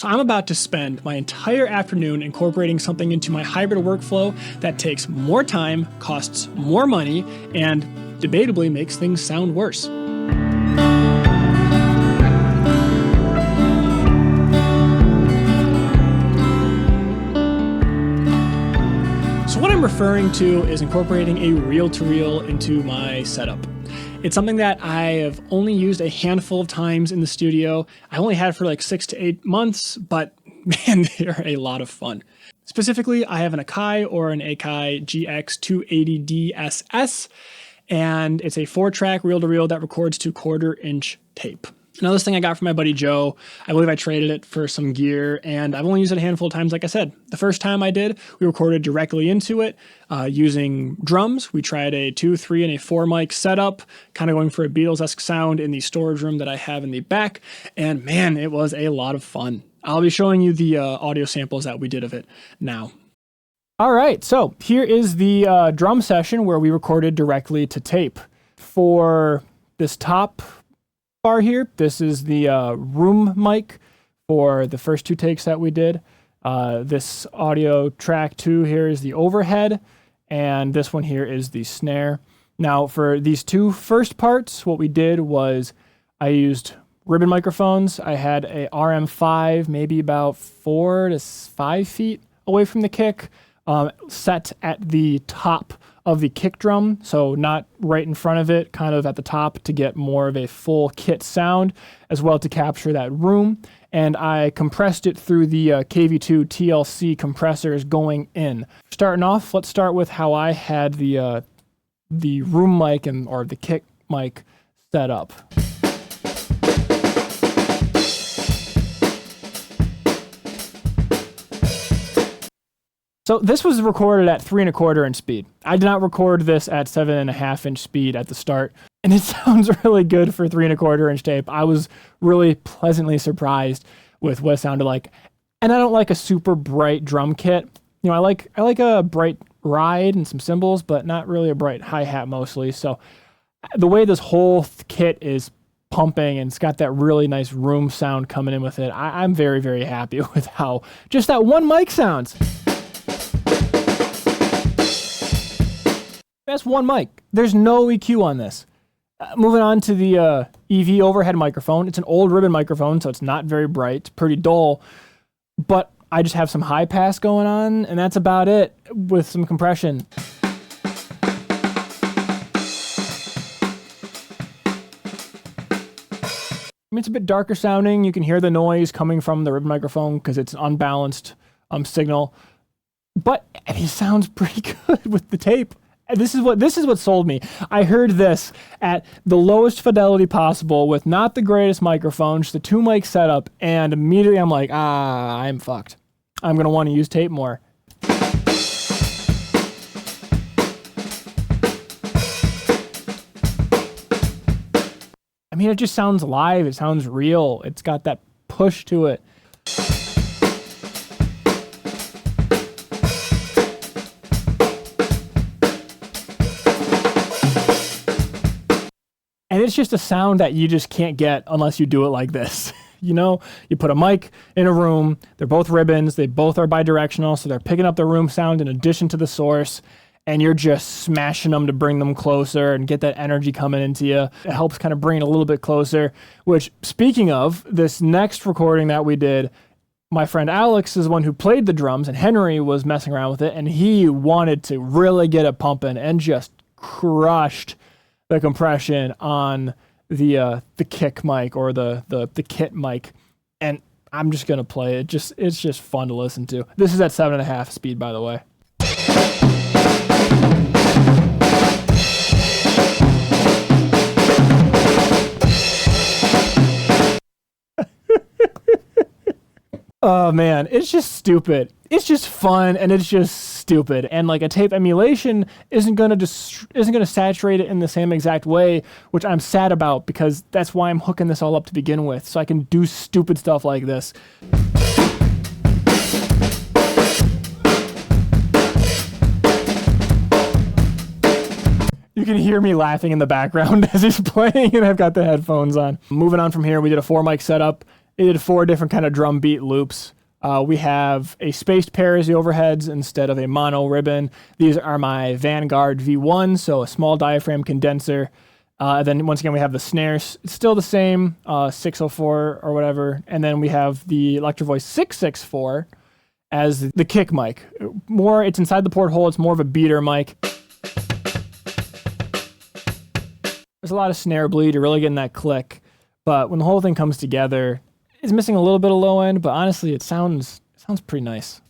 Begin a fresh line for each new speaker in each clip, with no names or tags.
So I'm about to spend my entire afternoon incorporating something into my hybrid workflow that takes more time, costs more money, and debatably makes things sound worse. So what I'm referring to is incorporating a reel-to-reel into my setup. It's something that I have only used a handful of times in the studio. I only had it for like 6 to 8 months, but man, they're a lot of fun. Specifically, I have an Akai or an Akai GX280D-SS, and it's a 4-track reel-to-reel that records to 1/4-inch tape. Now, this thing I got from my buddy Joe. I believe I traded it for some gear, and I've only used it a handful of times, like I said. The first time I did, we recorded directly into it using drums. We tried a 2, 3, and a 4 mic setup, kind of going for a Beatles-esque sound in the storage room that I have in the back, and man, it was a lot of fun. I'll be showing you the audio samples that we did of it now. All right, so here is the drum session where we recorded directly to tape. For this top bar here, this is the room mic for the first 2 takes that we did. This audio track 2 here is the overhead, and this one here is the snare. Now for these 2 first parts, what we did was I used ribbon microphones. I had a RM5, maybe about 4 to 5 feet away from the kick, set at the top of the kick drum, so not right in front of it, kind of at the top to get more of a full kit sound, as well to capture that room. And I compressed it through the KV2 TLC compressors going in. Starting off, let's start with how I had the room mic or the kick mic set up. So this was recorded at 3 1/4 inch speed. I did not record this at 7 1/2 inch speed at the start, and it sounds really good for 3 1/4 inch tape. I was really pleasantly surprised with what it sounded like. And I don't like a super bright drum kit. You know, I like a bright ride and some cymbals, but not really a bright hi-hat mostly. So the way this whole kit is pumping and it's got that really nice room sound coming in with it, I'm very, very happy with how just that one mic sounds. That's one mic. There's no EQ on this. Moving on to the EV overhead microphone. It's an old ribbon microphone, so it's not very bright. It's pretty dull. But I just have some high pass going on, and that's about it with some compression. I mean, it's a bit darker sounding. You can hear the noise coming from the ribbon microphone because it's an unbalanced signal. But it sounds pretty good with the tape. This is what sold me. I heard this at the lowest fidelity possible with not the greatest microphone, just the 2 mic setup, and immediately I'm like, I'm fucked. I'm gonna want to use tape more. I mean, it just sounds live. It sounds real. It's got that push to it. And it's just a sound that you just can't get unless you do it like this. You know, you put a mic in a room, they're both ribbons, they both are bidirectional, so they're picking up the room sound in addition to the source, and you're just smashing them to bring them closer and get that energy coming into you. It helps kind of bring it a little bit closer, which, speaking of, this next recording that we did, my friend Alex is the one who played the drums, and Henry was messing around with it, and he wanted to really get it pumping and just crushed the compression on the kick mic or the kit mic, and I'm just gonna play it. It's just fun to listen to. This is at 7 1/2 speed, by the way. Oh man, it's just stupid. It's just fun and it's just stupid. And like a tape emulation isn't gonna saturate it in the same exact way, which I'm sad about because that's why I'm hooking this all up to begin with, so I can do stupid stuff like this. You can hear me laughing in the background as he's playing, and I've got the headphones on. Moving on from here, we did a 4 mic setup, It did 4 different kind of drum beat loops. We have a spaced pair as the overheads instead of a mono ribbon. These are my Vanguard V1, so a small diaphragm condenser. Then once again, we have the snares. It's still the same, 604 or whatever. And then we have the Electro Voice 664 as the kick mic. It's inside the porthole. It's more of a beater mic. There's a lot of snare bleed. You're really getting that click. But when the whole thing comes together, it's missing a little bit of low end, but honestly, it sounds pretty nice.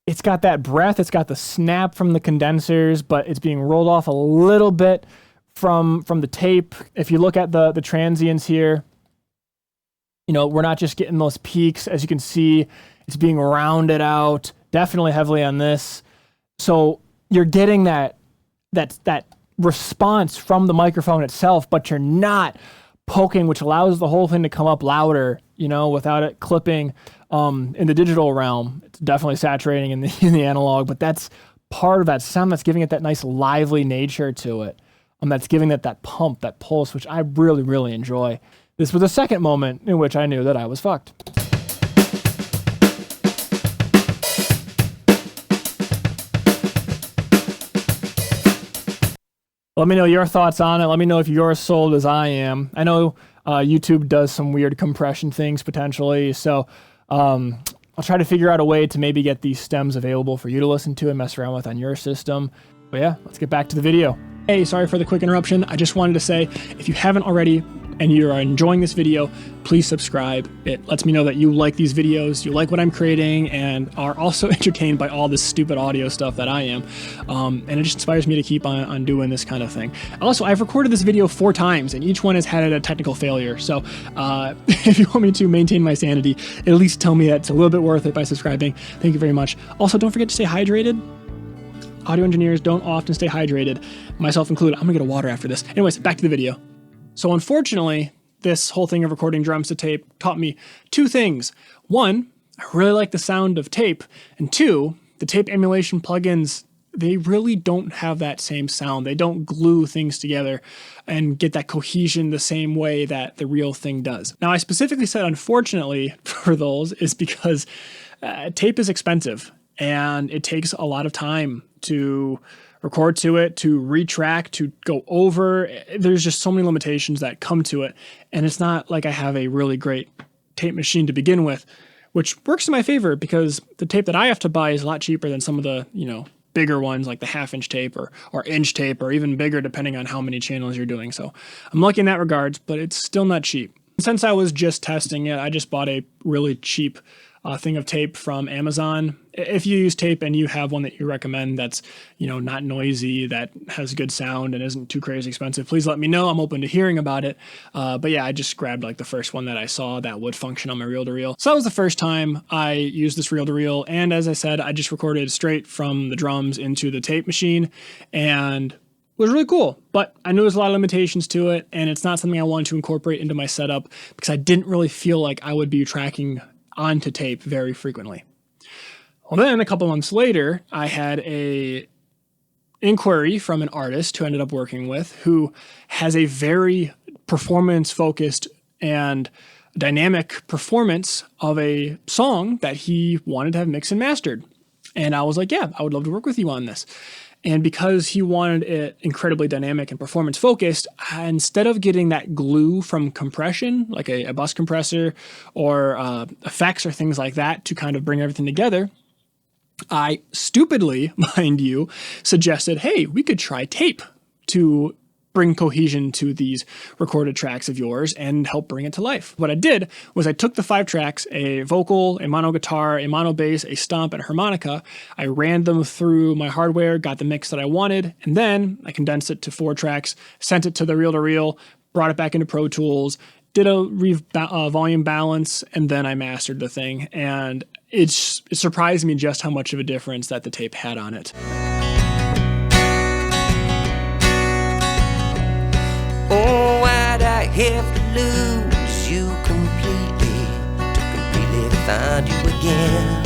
It's got that breath, it's got the snap from the condensers, but it's being rolled off a little bit from the tape. If you look at the transients here, we're not just getting those peaks. As you can see, it's being rounded out, definitely heavily on this. So you're getting that response from the microphone itself, but you're not poking, which allows the whole thing to come up louder, without it clipping in the digital realm. It's definitely saturating in the analog, but that's part of that sound that's giving it that nice lively nature to it. That's giving it that pump, that pulse, which I really, really enjoy. This was the second moment in which I knew that I was fucked. Let me know your thoughts on it. Let me know if you're as sold as I am. I know YouTube does some weird compression things potentially, so I'll try to figure out a way to maybe get these stems available for you to listen to and mess around with on your system. But yeah, let's get back to the video. Hey, sorry for the quick interruption. I just wanted to say, if you haven't already and you are enjoying this video, please subscribe. It lets me know that you like these videos, you like what I'm creating, and are also entertained by all this stupid audio stuff that I am. And it just inspires me to keep on doing this kind of thing. Also, I've recorded this video 4 times, and each one has had a technical failure. So if you want me to maintain my sanity, at least tell me that it's a little bit worth it by subscribing. Thank you very much. Also, don't forget to stay hydrated. Audio engineers don't often stay hydrated, myself included. I'm gonna get a water after this. Anyways, back to the video. So unfortunately, this whole thing of recording drums to tape taught me 2 things. 1, I really like the sound of tape. And 2, the tape emulation plugins, they really don't have that same sound. They don't glue things together and get that cohesion the same way that the real thing does. Now, I specifically said unfortunately for those is because tape is expensive and it takes a lot of time to record to it, to retrack, to go over. There's just so many limitations that come to it. And it's not like I have a really great tape machine to begin with, which works in my favor because the tape that I have to buy is a lot cheaper than some of the, bigger ones like the 1/2-inch tape or inch tape or even bigger depending on how many channels you're doing. So I'm lucky in that regards, but it's still not cheap. Since I was just testing it, I just bought a really cheap thing of tape from Amazon. If you use tape and you have one that you recommend that's, not noisy, that has good sound and isn't too crazy expensive, please let me know. I'm open to hearing about it. But yeah, I just grabbed like the first one that I saw that would function on my reel-to-reel. So that was the first time I used this reel-to-reel. And as I said, I just recorded straight from the drums into the tape machine and it was really cool. But I knew there's a lot of limitations to it and it's not something I wanted to incorporate into my setup because I didn't really feel like I would be tracking onto tape very frequently. Well, then a couple months later, I had a inquiry from an artist who I ended up working with who has a very performance-focused and dynamic performance of a song that he wanted to have mixed and mastered. And I was like, yeah, I would love to work with you on this. And because he wanted it incredibly dynamic and performance focused, instead of getting that glue from compression, like a bus compressor or effects or things like that to kind of bring everything together, I stupidly, mind you, suggested, hey, we could try tape to bring cohesion to these recorded tracks of yours and help bring it to life. What I did was I took the 5 tracks, a vocal, a mono guitar, a mono bass, a stomp, and a harmonica. I ran them through my hardware, got the mix that I wanted, and then I condensed it to 4 tracks, sent it to the reel-to-reel, brought it back into Pro Tools, did a volume balance, and then I mastered the thing. And it surprised me just how much of a difference that the tape had on it.
Oh, why'd I have to lose you completely to completely find you again?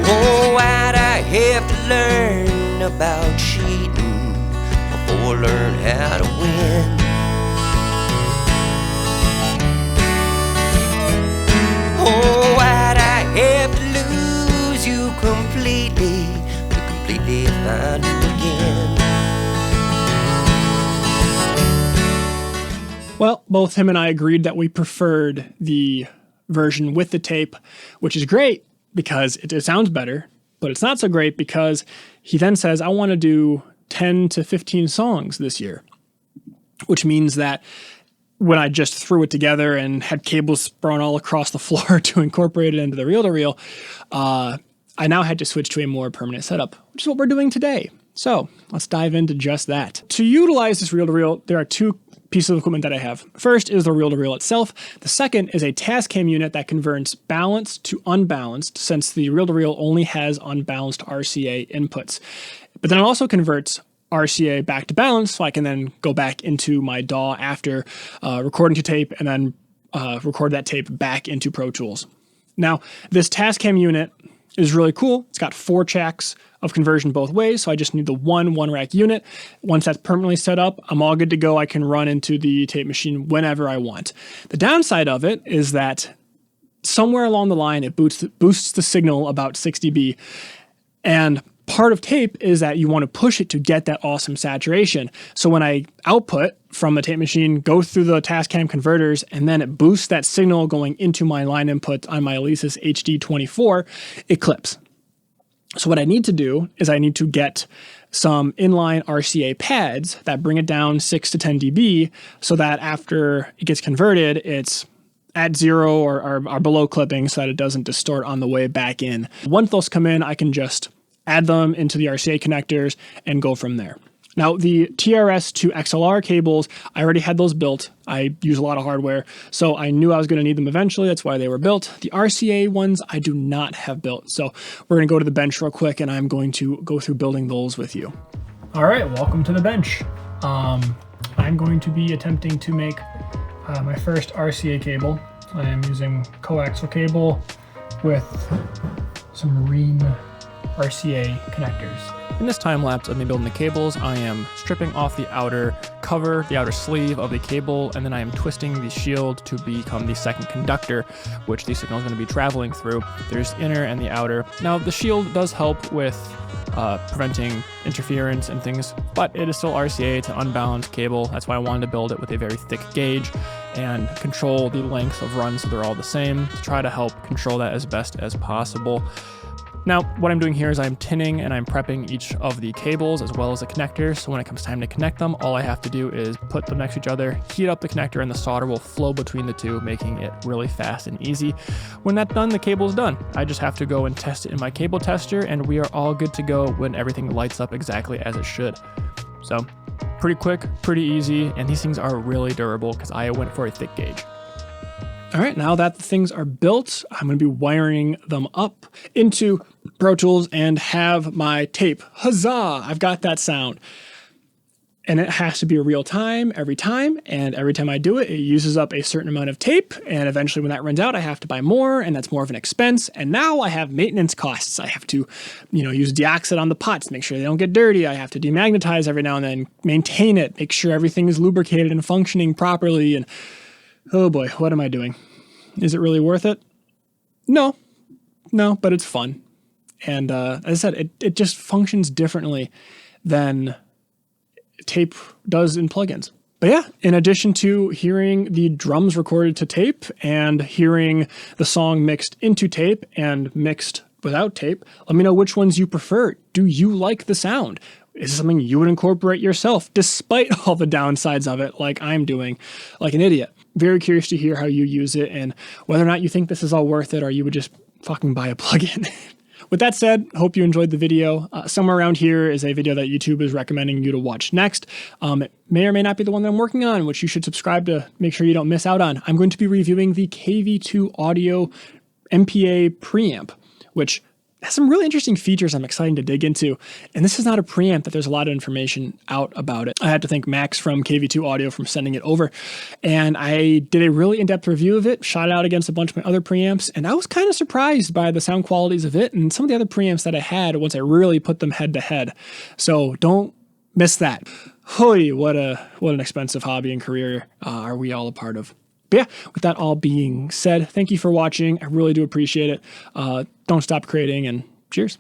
Oh, why'd I have to learn about cheating before I learn how to win? Oh, why'd I have to lose you completely to completely find you again?
Well, both him and I agreed that we preferred the version with the tape, which is great because it sounds better, but it's not so great because he then says, I want to do 10 to 15 songs this year, which means that when I just threw it together and had cables sprawn all across the floor to incorporate it into the reel-to-reel, I now had to switch to a more permanent setup, which is what we're doing today. So let's dive into just that. To utilize this reel-to-reel, there are two pieces of equipment that I have. First is the reel-to-reel itself. The second is a Tascam unit that converts balanced to unbalanced, since the reel-to-reel only has unbalanced RCA inputs. But then it also converts RCA back to balance, so I can then go back into my DAW after recording to tape and then record that tape back into Pro Tools. Now, this Tascam unit is really cool. It's got 4 tracks of conversion both ways, so I just need the one rack unit. Once that's permanently set up, I'm all good to go. I can run into the tape machine whenever I want. The downside of it is that somewhere along the line, it boosts the signal about 6 dB, and part of tape is that you want to push it to get that awesome saturation. So when I output from the tape machine, go through the Tascam converters, and then it boosts that signal going into my line input on my Alesis HD24, it clips. So what I need to do is I need to get some inline RCA pads that bring it down 6 to 10 dB so that after it gets converted, it's at 0 or below clipping so that it doesn't distort on the way back in. Once those come in, I can just add them into the RCA connectors and go from there. Now, the TRS to XLR cables, I already had those built. I use a lot of hardware, so I knew I was going to need them eventually. That's why they were built. The RCA ones, I do not have built. So we're going to go to the bench real quick, and I'm going to go through building those with you. All right, welcome to the bench. I'm going to be attempting to make my first RCA cable. I am using coaxial cable with some Marine RCA connectors. In this time lapse of me building the cables, I am stripping off the outer cover, the outer sleeve of the cable, and then I am twisting the shield to become the second conductor, which the signal is going to be traveling through. There's the inner and the outer. Now, the shield does help with preventing interference and things, but it is still RCA. It's an unbalanced cable. That's why I wanted to build it with a very thick gauge and control the length of runs so they're all the same to try to help control that as best as possible. Now, what I'm doing here is I'm tinning and I'm prepping each of the cables as well as the connectors. So when it comes time to connect them, all I have to do is put them next to each other, heat up the connector, and the solder will flow between the two, making it really fast and easy. When that's done, the cable is done. I just have to go and test it in my cable tester, and we are all good to go when everything lights up exactly as it should. So pretty quick, pretty easy, and these things are really durable because I went for a thick gauge. All right, now that the things are built, I'm going to be wiring them up into Pro Tools and have my tape. Huzzah! I've got that sound. And it has to be real time, and every time I do it, it uses up a certain amount of tape, and eventually when that runs out, I have to buy more, and that's more of an expense, and now I have maintenance costs. I have to, use deoxide on the pots, make sure they don't get dirty. I have to demagnetize every now and then, maintain it, make sure everything is lubricated and functioning properly, and oh boy, what am I doing? Is it really worth it? No, but it's fun. And as I said, it just functions differently than tape does in plugins. But yeah, in addition to hearing the drums recorded to tape and hearing the song mixed into tape and mixed without tape, let me know which ones you prefer. Do you like the sound? Is it something you would incorporate yourself, despite all the downsides of it, like I'm doing, like an idiot? Very curious to hear how you use it and whether or not you think this is all worth it or you would just fucking buy a plugin. With that said, hope you enjoyed the video. Somewhere around here is a video that YouTube is recommending you to watch next. It may or may not be the one that I'm working on, which you should subscribe to make sure you don't miss out on. I'm going to be reviewing the KV2 Audio MPA preamp, which has some really interesting features I'm excited to dig into. And this is not a preamp that there's a lot of information out about it. I had to thank Max from KV2 Audio for sending it over. And I did a really in-depth review of it, shot it out against a bunch of my other preamps, and I was kind of surprised by the sound qualities of it and some of the other preamps that I had once I really put them head to head. So don't miss that. Holy, what an expensive hobby and career are we all a part of. But yeah, with that all being said, thank you for watching. I really do appreciate it. Don't stop creating, and cheers.